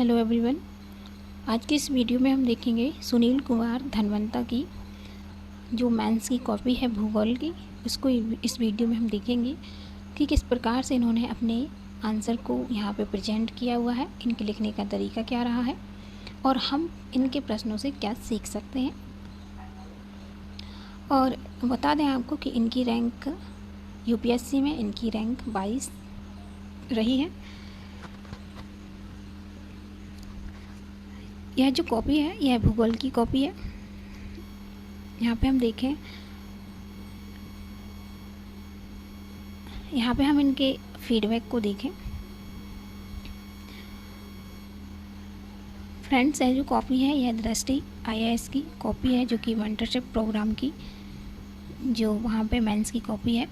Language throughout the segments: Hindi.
Hello everyone. आज की इस वीडियो में हम देखेंगे सुनील कुमार धनवंता की जो मेंस की कॉपी है भूगोल की, उसको इस वीडियो में हम देखेंगे कि किस प्रकार से इन्होंने अपने आंसर को यहाँ पे प्रेजेंट किया हुआ है, इनके लिखने का तरीका क्या रहा है और हम इनके प्रश्नों से क्या सीख सकते हैं। और बता दें आपको कि इनकी रैंक यूपीएससी में इनकी रैंक 22 रही है। यह जो कॉपी है यह भूगोल की कॉपी है। यहाँ पे हम देखें, यहाँ पे हम इनके फीडबैक को देखें। फ्रेंड्स, यह जो कॉपी है यह दृष्टि आईएएस की कॉपी है, जो कि मेंटरशिप प्रोग्राम की जो वहाँ पे मेंस की कॉपी है।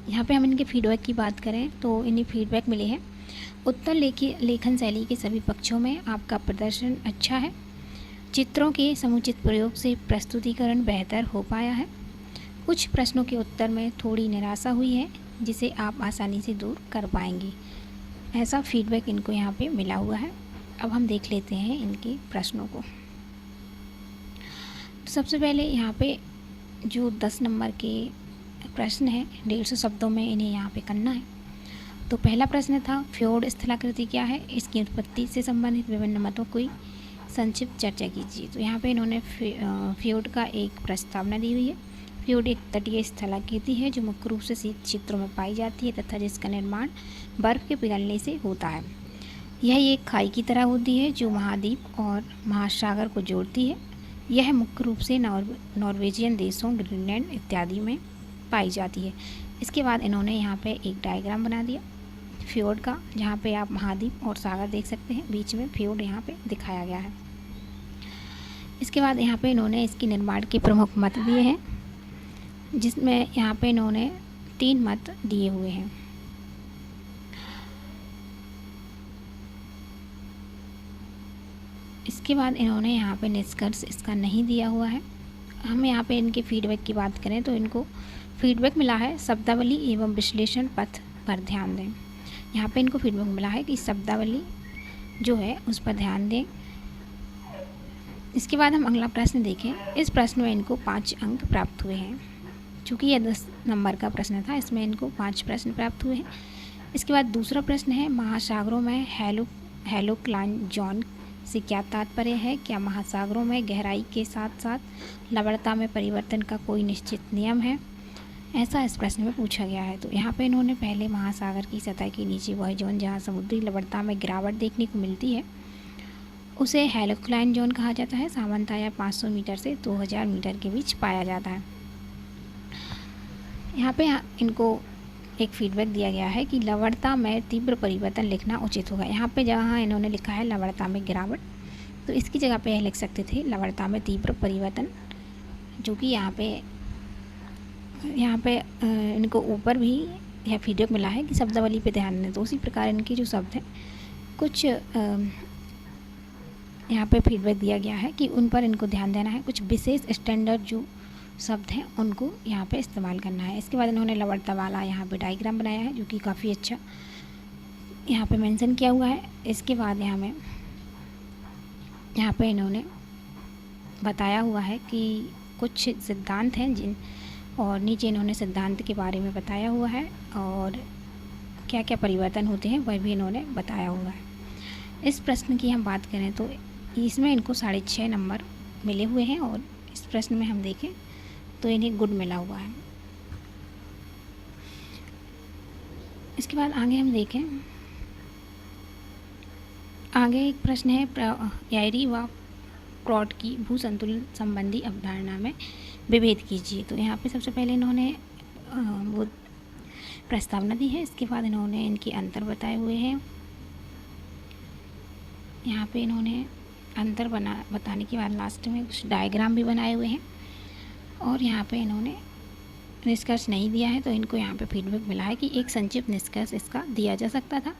यहाँ पे हम इनके फीडबैक की बात करें तो इन्हें फीडबैक मिले हैं। उत्तर लेखन शैली के सभी पक्षों में आपका प्रदर्शन अच्छा है। चित्रों के समुचित प्रयोग से प्रस्तुतिकरण बेहतर हो पाया है। कुछ प्रश्नों के उत्तर में थोड़ी निराशा हुई है, जिसे आप आसानी से दूर कर पाएंगे। ऐसा फीडबैक इनको यहाँ पे मिला हुआ है। अब हम देख लेते हैं इनके प्रश्नों को। तो सबसे पहले यहाँ पे जो 10 नंबर के प्रश्न है, 150 शब्दों में इन्हें यहाँ पे करना है। तो पहला प्रश्न था, फ्योर्ड स्थलाकृति क्या है, इसकी उत्पत्ति से संबंधित विभिन्न मतों की संक्षिप्त चर्चा कीजिए। तो यहाँ पे इन्होंने फ्योर्ड का एक प्रस्तावना दी हुई है। फ्योर्ड एक तटीय स्थलाकृति है जो मुख्य रूप से शीत क्षेत्रों में पाई जाती है तथा जिसका निर्माण बर्फ़ के पिघलने से होता है। यह एक खाई की तरह होती है जो महाद्वीप और महासागर को जोड़ती है। यह मुख्य रूप से नॉर्वेजियन देशों, ग्रीनलैंड इत्यादि में पाई जाती है। इसके बाद इन्होंने यहाँ पे एक डायग्राम बना दिया फ्योर्ड का, जहाँ पे आप महाद्वीप और सागर देख सकते हैं, बीच में फ्योर्ड यहाँ पे दिखाया गया है। इसके बाद यहाँ पे इन्होंने इसके निर्माण के प्रमुख मत दिए हैं, जिसमें यहाँ पे इन्होंने 3 मत दिए हुए हैं। इसके बाद इन्होंने यहाँ पे निष्कर्ष इसका नहीं दिया हुआ है। हम यहाँ पे इनके फीडबैक की बात करें तो इनको फीडबैक मिला है शब्दावली एवं विश्लेषण पथ पर ध्यान दें। यहाँ पे इनको फीडबैक मिला है कि शब्दावली जो है उस पर ध्यान दें। इसके बाद हम अगला प्रश्न देखें। इस प्रश्न में इनको 5 अंक प्राप्त हुए हैं। चूँकि यह 10 नंबर का प्रश्न था, इसमें इनको 5 प्रश्न प्राप्त हुए हैं। इसके बाद दूसरा प्रश्न है, महासागरों में हेलोक्लाइन जोन से क्या तात्पर्य है? क्या महासागरों में गहराई के साथ साथ लवणता में परिवर्तन का कोई निश्चित नियम है? ऐसा इस प्रश्न में पूछा गया है। तो यहाँ पे इन्होंने पहले महासागर की सतह के नीचे वह जोन जहाँ समुद्री लवणता में गिरावट देखने को मिलती है उसे हेलोक्लाइन जोन कहा जाता है। सामान्यतः 500 मीटर से 2000 मीटर के बीच पाया जाता है। यहाँ पे इनको एक फीडबैक दिया गया है कि लवणता में तीव्र परिवर्तन लिखना उचित होगा। यहाँ पे जहाँ इन्होंने लिखा है लवणता में गिरावट, तो इसकी जगह पे यह लिख सकते थे लवणता में तीव्र परिवर्तन, जो कि यहाँ पे इनको ऊपर भी यह फीडबैक मिला है कि शब्दावली पे ध्यान दें। तो उसी प्रकार इनके जो शब्द हैं कुछ यहाँ पे फीडबैक दिया गया है कि उन पर इनको ध्यान देना है। कुछ विशेष स्टैंडर्ड जो शब्द हैं उनको यहाँ पे इस्तेमाल करना है। इसके बाद इन्होंने लवणता वाला यहाँ पे डायग्राम बनाया है, जो कि काफ़ी अच्छा यहाँ पे मेंशन किया हुआ है। इसके बाद यहाँ पे इन्होंने बताया हुआ है कि कुछ सिद्धांत हैं और नीचे इन्होंने सिद्धांत के बारे में बताया हुआ है और क्या क्या परिवर्तन होते हैं वह भी इन्होंने बताया हुआ है। इस प्रश्न की हम बात करें तो इसमें इनको 6.5 नंबर मिले हुए हैं और इस प्रश्न में हम देखें तो इन्हें गुड मिला हुआ है। इसके बाद आगे हम देखें, आगे एक प्रश्न है, यायरी व प्रॉट की भू संतुलन संबंधी अवधारणा में विभेद कीजिए। तो यहाँ पे सबसे पहले इन्होंने वो प्रस्तावना दी है। इसके बाद इन्होंने इनके अंतर बताए हुए हैं। यहाँ पे इन्होंने अंतर बताने के बाद लास्ट में कुछ डायग्राम भी बनाए हुए हैं और यहाँ पे इन्होंने निष्कर्ष नहीं दिया है। तो इनको यहाँ पे फीडबैक मिला है कि एक संक्षिप्त निष्कर्ष इसका दिया जा सकता था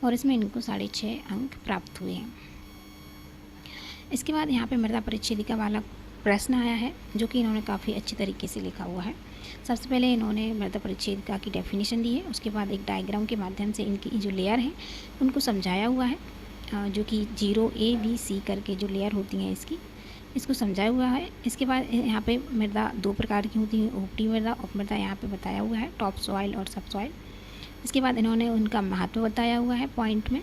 और इसमें इनको 6.5 अंक प्राप्त हुए हैं। इसके बाद यहाँ पे मृदा परिच्छेदिका वाला प्रश्न आया है, जो कि इन्होंने काफ़ी अच्छी तरीके से लिखा हुआ है। सबसे पहले इन्होंने मृदा परिच्छेदिका की डेफिनेशन दी है, उसके बाद एक डायग्राम के माध्यम से इनकी जो लेयर हैं उनको समझाया हुआ है जो कि 0 A B C करके जो लेयर होती हैं इसको समझाया हुआ है। इसके बाद यहाँ पे मृदा 2 प्रकार की होती है, उपटी मृदा, उपमृदा यहाँ पे बताया हुआ है, टॉप सॉइल और सब सॉइल। इसके बाद इन्होंने उनका महत्व बताया हुआ है पॉइंट में,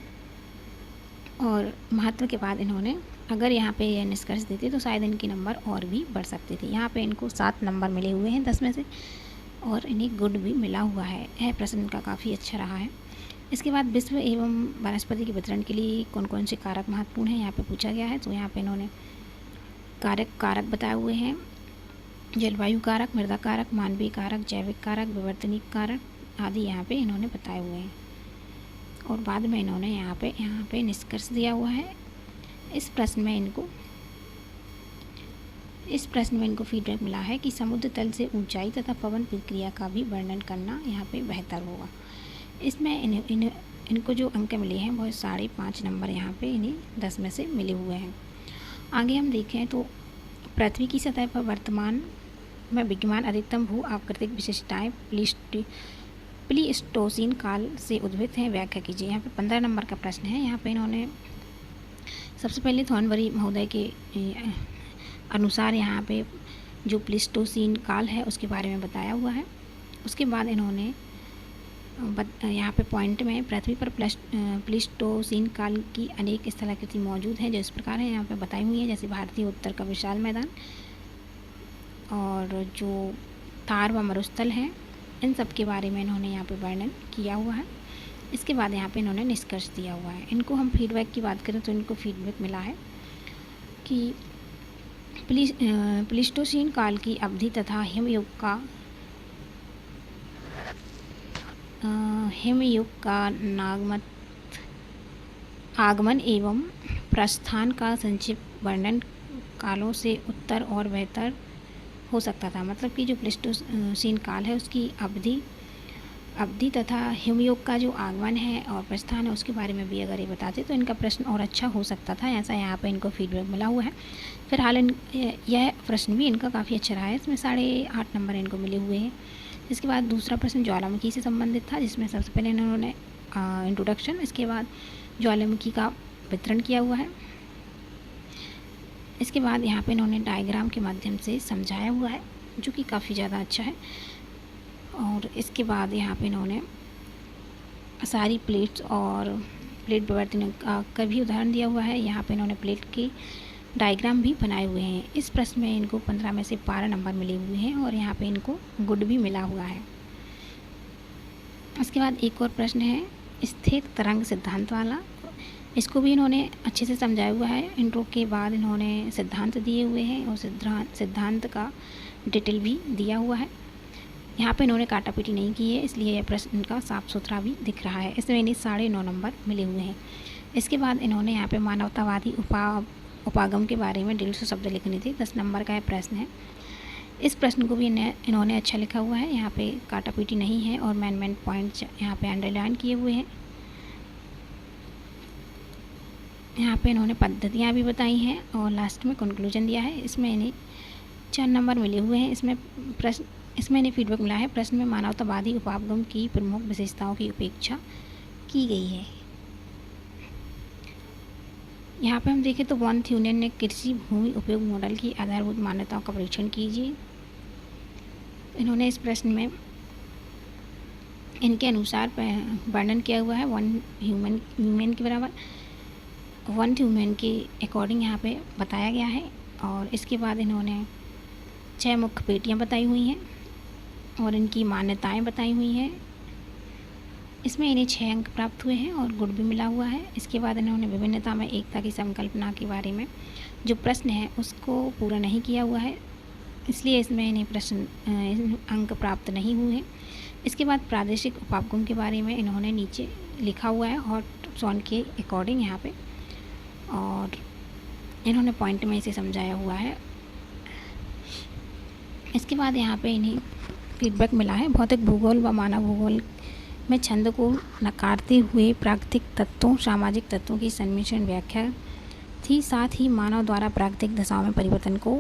और महत्व के बाद इन्होंने अगर यहाँ पे यह निष्कर्ष देते तो शायद इनके नंबर और भी बढ़ सकते थे। यहाँ पे इनको 7 नंबर मिले हुए हैं 10 में से, और इन्हें गुड भी मिला हुआ है। यह प्रश्न इनका काफ़ी अच्छा रहा है। इसके बाद विश्व एवं वनस्पति के वितरण के लिए कौन कौन से कारक महत्वपूर्ण हैं यहाँ पे पूछा गया है। तो यहाँ पे इन्होंने कारक बताए हुए हैं, जलवायु कारक, मृदा कारक, मानवीय कारक, जैविक कारक, विवर्तनिक कारक आदि यहाँ पे इन्होंने बताए हुए हैं। और बाद में इन्होंने यहाँ पे निष्कर्ष दिया हुआ है। इस प्रश्न में इनको फीडबैक मिला है कि समुद्र तल से ऊंचाई तथा पवन प्रक्रिया का भी वर्णन करना यहाँ पे बेहतर होगा। इसमें इनको जो अंक मिले हैं वो 5.5 नंबर यहाँ पे इन्हें 10 में से मिले हुए हैं। आगे हम देखें तो पृथ्वी की सतह पर वर्तमान में विद्यमान अधिकतम भू आकृतिक विशेषताएँ प्लीस्टोसीन काल से उद्भित हैं, व्याख्या कीजिए। यहाँ पे 15 नंबर का प्रश्न है। यहाँ पे इन्होंने सबसे पहले थॉर्नबरी महोदय के अनुसार यहाँ पे जो प्लीस्टोसीन काल है उसके बारे में बताया हुआ है। उसके बाद इन्होंने यहाँ पे पॉइंट में पृथ्वी पर प्लीस्टोसीन काल की अनेक स्थलाकृति मौजूद हैं जो इस प्रकार है यहाँ पे बताई हुई है, जैसे भारतीय उत्तर का विशाल मैदान और जो थार व मरुस्थल हैं, इन सब के बारे में इन्होंने यहाँ पे वर्णन किया हुआ है। इसके बाद यहाँ पे इन्होंने निष्कर्ष दिया हुआ है। इनको हम फीडबैक की बात करें तो इनको फीडबैक मिला है कि प्लीस्टोसीन काल की अवधि तथा हिमयुग का आगमन एवं प्रस्थान का संक्षिप्त वर्णन कालों से उत्तर और बेहतर हो सकता था। मतलब कि जो प्लीस्टोसीन काल है उसकी अवधि तथा हिमयुग का जो आगमन है और प्रस्थान है उसके बारे में भी अगर ये बताते तो इनका प्रश्न और अच्छा हो सकता था, ऐसा यहाँ पे इनको फीडबैक मिला हुआ है। फिलहाल यह प्रश्न भी इनका काफ़ी अच्छा रहा है, इसमें 8.5 नंबर इनको मिले हुए हैं। इसके बाद दूसरा प्रश्न ज्वालामुखी से संबंधित था, जिसमें सबसे पहले इन्होंने इंट्रोडक्शन, इसके बाद ज्वालामुखी का वितरण किया हुआ है। इसके बाद यहाँ पे इन्होंने डायग्राम के माध्यम से समझाया हुआ है जो कि काफ़ी ज़्यादा अच्छा है। और इसके बाद यहाँ पे इन्होंने सारी प्लेट्स और प्लेट विवर्तन का भी उदाहरण दिया हुआ है। यहाँ पे इन्होंने प्लेट की डायग्राम भी बनाए हुए हैं। इस प्रश्न में इनको 15 में से 12 नंबर मिले हुए हैं और यहाँ पे इनको गुड भी मिला हुआ है। इसके बाद एक और प्रश्न है स्थिर तरंग सिद्धांत वाला, इसको भी इन्होंने अच्छे से समझाया हुआ है। इंट्रो के बाद इन्होंने सिद्धांत दिए हुए हैं और सिद्धांत का डिटेल भी दिया हुआ है। यहाँ पे इन्होंने काटापीटी नहीं की है, इसलिए यह प्रश्न इनका साफ सुथरा भी दिख रहा है। इसमें इन्हें 9.5 नंबर मिले हुए हैं। इसके बाद इन्होंने यहाँ पे मानवतावादी उपागम के बारे में 150 शब्द लिखने थे, 10 नंबर का यह प्रश्न है। इस प्रश्न को भी इन्होंने अच्छा लिखा हुआ है, यहाँ पे काटापीटी नहीं है और मेन पॉइंट्स यहाँ पे अंडरलाइन किए हुए हैं। यहाँ पे इन्होंने पद्धतियाँ भी बताई हैं और लास्ट में कंक्लूजन दिया है। इसमें इन्हें 4 नंबर मिले हुए हैं। इसमें इन्हें फीडबैक मिला है प्रश्न में मानवतावादी उपागम की प्रमुख विशेषताओं की उपेक्षा की गई है। यहाँ पे हम देखें तो वॉन थ्यूनेन ने कृषि भूमि उपयोग मॉडल की आधारभूत मान्यताओं का परीक्षण कीजिए। इन्होंने इस प्रश्न में इनके अनुसार वर्णन किया हुआ है वन ह्यूमन के बराबर, वन ह्यूमन के अकॉर्डिंग यहाँ पे बताया गया है। और इसके बाद इन्होंने 6 मुख्य पेटियाँ बताई हुई हैं और इनकी मान्यताएं बताई हुई हैं। इसमें इन्हें 6 अंक प्राप्त हुए हैं और गुड भी मिला हुआ है। इसके बाद इन्होंने विभिन्नता में एकता की संकल्पना के बारे में जो प्रश्न है उसको पूरा नहीं किया हुआ है, इसलिए इसमें इन्हें अंक प्राप्त नहीं हुए हैं। इसके बाद प्रादेशिक उपागम के बारे में इन्होंने नीचे लिखा हुआ है हॉट सॉन के अकॉर्डिंग यहाँ पे, और इन्होंने पॉइंट में इसे समझाया हुआ है। इसके बाद यहाँ पे इन्हें फीडबैक मिला है भौतिक भूगोल व मानव भूगोल में छंद को नकारते हुए प्राकृतिक तत्वों सामाजिक तत्वों की सम्मिश्रण व्याख्या थी, साथ ही मानव द्वारा प्राकृतिक दशाओं में परिवर्तन को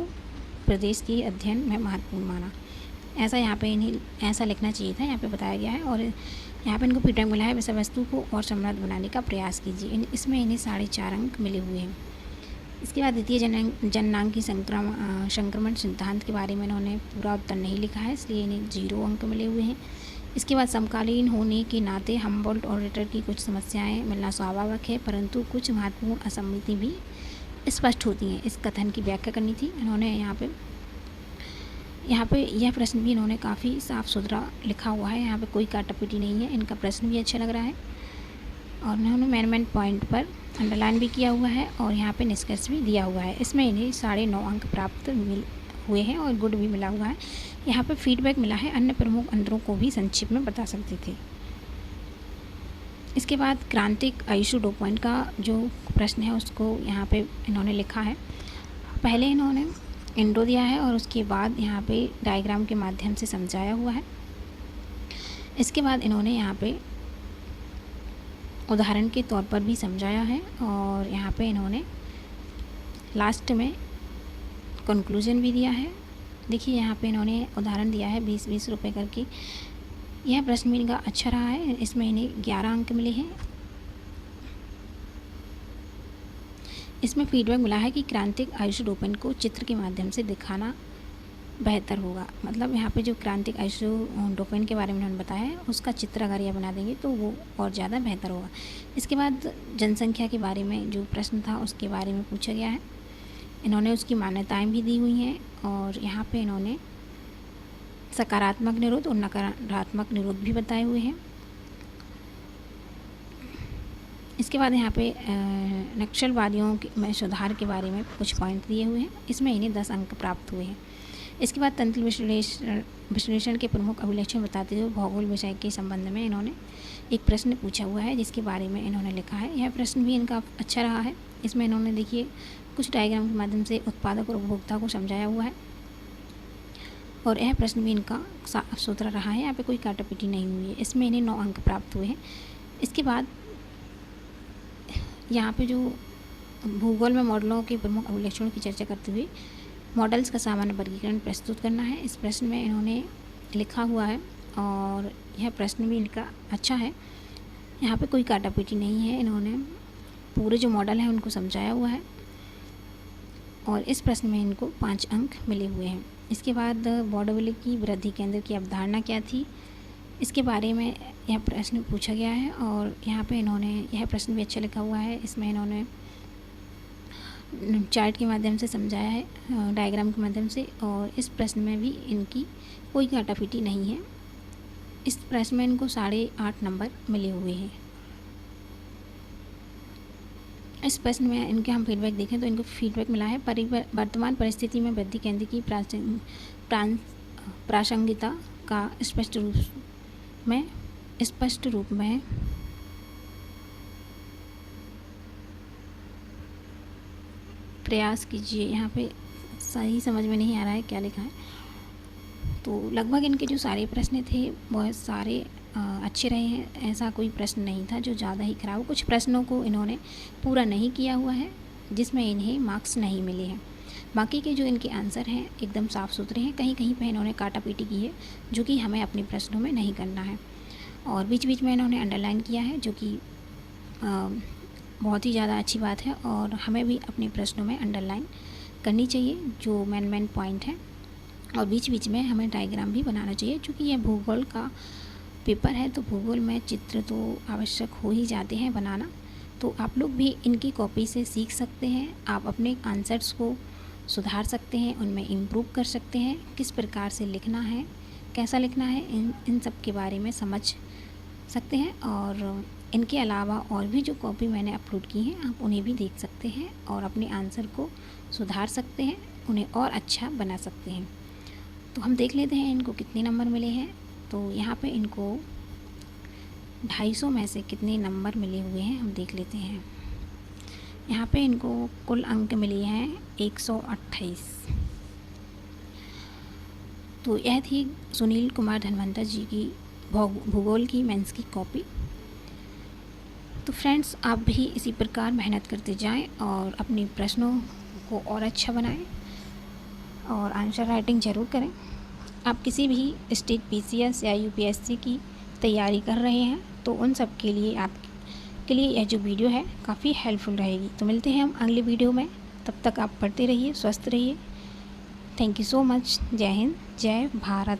प्रदेश के अध्ययन में महत्वपूर्ण माना। ऐसा यहाँ पे इन्हें ऐसा लिखना चाहिए था, यहाँ पे बताया गया है। और यहाँ पे इनको फीडबैक मिला है, विषय वस्तु को और समृद्ध बनाने का प्रयास कीजिए। इसमें इन्हें 4.5 अंक मिले हुए हैं। इसके बाद द्वितीय जननांगी संक्रमण सिद्धांत के बारे में इन्होंने पूरा उत्तर नहीं लिखा है, इसलिए इन्हें 0 अंक मिले हुए हैं। इसके बाद समकालीन होने के नाते हम्बोल्ट और रिटर की कुछ समस्याएं मिलना स्वाभाविक है, परंतु कुछ महत्वपूर्ण असम्मिति भी स्पष्ट होती हैं। इस कथन की व्याख्या करनी थी। इन्होंने यहाँ पे यह प्रश्न भी इन्होंने काफ़ी साफ़ सुथरा लिखा हुआ है, यहाँ पे कोई काटापीटी नहीं है। इनका प्रश्न भी अच्छा लग रहा है और इन्होंने मेन पॉइंट पर अंडरलाइन भी किया हुआ है और यहाँ पे निष्कर्ष भी दिया हुआ है। इसमें इन्हें 9.5 अंक प्राप्त हुए हैं और गुड भी मिला हुआ है। यहाँ पे फीडबैक मिला है, अन्य प्रमुख अंतरों को भी संक्षिप्त में बता सकते थे। इसके बाद क्रांतिक आइसोटोपॉइंट का जो प्रश्न है उसको यहाँ पे इन्होंने लिखा है। पहले इन्होंने इंट्रो दिया है और उसके बाद यहाँ पे डायग्राम के माध्यम से समझाया हुआ है। इसके बाद इन्होंने यहाँ पे उदाहरण के तौर पर भी समझाया है और यहाँ पे इन्होंने लास्ट में कंक्लूजन भी दिया है। देखिए यहाँ पे इन्होंने उदाहरण दिया है 20-20 रुपये करके। यह प्रश्न भी इनका अच्छा रहा है, इसमें इन्हें 11 अंक मिले हैं। इसमें फीडबैक मिला है कि क्रांतिक आइसोटोपन को चित्र के माध्यम से दिखाना बेहतर होगा। मतलब यहाँ पे जो क्रांतिक आइसोटोपन के बारे में उन्होंने बताया है उसका चित्र अगर यह बना देंगे तो वो और ज़्यादा बेहतर होगा। इसके बाद जनसंख्या के बारे में जो प्रश्न था उसके बारे में पूछा गया है। इन्होंने उसकी मान्यताएं भी दी हुई हैं और यहाँ पे इन्होंने सकारात्मक निरोध और नकारात्मक निरोध भी बताए हुए हैं। इसके बाद यहाँ पे नक्सलवादियों में सुधार के बारे में कुछ पॉइंट दिए हुए हैं। इसमें इन्हें 10 अंक प्राप्त हुए हैं। इसके बाद तंत्र विश्लेषण के प्रमुख अभिलक्षण बताते हुए भूगोल विषय के संबंध में इन्होंने एक प्रश्न पूछा हुआ है जिसके बारे में इन्होंने लिखा है। यह प्रश्न भी इनका अच्छा रहा है। इसमें इन्होंने देखिए कुछ डायग्राम के माध्यम से उत्पादक और उपभोक्ता को समझाया हुआ है और यह प्रश्न भी इनका साफ सुथरा रहा है। यहाँ पे कोई काटापीटी नहीं हुई है। इसमें इन्हें 9 अंक प्राप्त हुए हैं। इसके बाद यहाँ पे जो भूगोल में मॉडलों के प्रमुख अभिलक्षणों की चर्चा करते हुए मॉडल्स का सामान्य वर्गीकरण प्रस्तुत करना है। इस प्रश्न में इन्होंने लिखा हुआ है और यह प्रश्न भी इनका अच्छा है। यहाँ पे कोई काटापीटी नहीं है। इन्होंने पूरे जो मॉडल हैं उनको समझाया हुआ है और इस प्रश्न में इनको 5 अंक मिले हुए हैं। इसके बाद बॉडविले की वृद्धि केंद्र की अवधारणा क्या थी, इसके बारे में यह प्रश्न पूछा गया है और यहाँ पे इन्होंने यह प्रश्न भी अच्छा लिखा हुआ है। इसमें इन्होंने चार्ट के माध्यम से समझाया है, डायग्राम के माध्यम से, और इस प्रश्न में भी इनकी कोई काटापीटी नहीं है। इस प्रश्न में इनको 8.5 नंबर मिले हुए हैं। इस प्रश्न में इनके हम फीडबैक देखें तो इनको फीडबैक मिला है वर्तमान परिस्थिति में वृद्धि केंद्र की प्रासंगिकता का स्पष्ट रूप में प्रयास कीजिए। यहाँ पे सही समझ में नहीं आ रहा है क्या लिखा है। तो लगभग इनके जो सारे प्रश्न थे बहुत सारे अच्छे रहे हैं। ऐसा कोई प्रश्न नहीं था जो ज़्यादा ही खराब। कुछ प्रश्नों को इन्होंने पूरा नहीं किया हुआ है जिसमें इन्हें मार्क्स नहीं मिले हैं। बाकी के जो इनके आंसर हैं एकदम साफ़ सुथरे हैं। कहीं कहीं पर इन्होंने काटापीटी की है जो कि हमें अपने प्रश्नों में नहीं करना है। और बीच बीच में इन्होंने अंडरलाइन किया है जो कि बहुत ही ज़्यादा अच्छी बात है और हमें भी अपने प्रश्नों में अंडरलाइन करनी चाहिए जो मेन पॉइंट है। और बीच बीच में हमें डायग्राम भी बनाना चाहिए क्योंकि यह भूगोल का पेपर है तो भूगोल में चित्र तो आवश्यक हो ही जाते हैं बनाना। तो आप लोग भी इनकी कॉपी से सीख सकते हैं। आप अपने आंसर्स को सुधार सकते हैं, उनमें इम्प्रूव कर सकते हैं। किस प्रकार से लिखना है, कैसा लिखना है, इन सब के बारे में समझ सकते हैं। और इनके अलावा और भी जो कॉपी मैंने अपलोड की हैं आप उन्हें भी देख सकते हैं और अपने आंसर को सुधार सकते हैं, उन्हें और अच्छा बना सकते हैं। तो हम देख लेते हैं इनको कितने नंबर मिले हैं। तो यहाँ पे इनको 250 में से कितने नंबर मिले हुए हैं हम देख लेते हैं। यहाँ पे इनको कुल अंक मिले हैं 128। तो यह थी सुनील कुमार धनवंतर जी की भूगोल की मेंस की कॉपी। तो फ्रेंड्स आप भी इसी प्रकार मेहनत करते जाएं और अपने प्रश्नों को और अच्छा बनाएं और आंसर राइटिंग ज़रूर करें। आप किसी भी स्टेट पीसीएस या यूपीएससी की तैयारी कर रहे हैं तो उन सब के लिए आपके लिए यह जो वीडियो है काफ़ी हेल्पफुल रहेगी। तो मिलते हैं हम अगले वीडियो में, तब तक आप पढ़ते रहिए, स्वस्थ रहिए। Thank you so much. जय हिंद, जय भारत।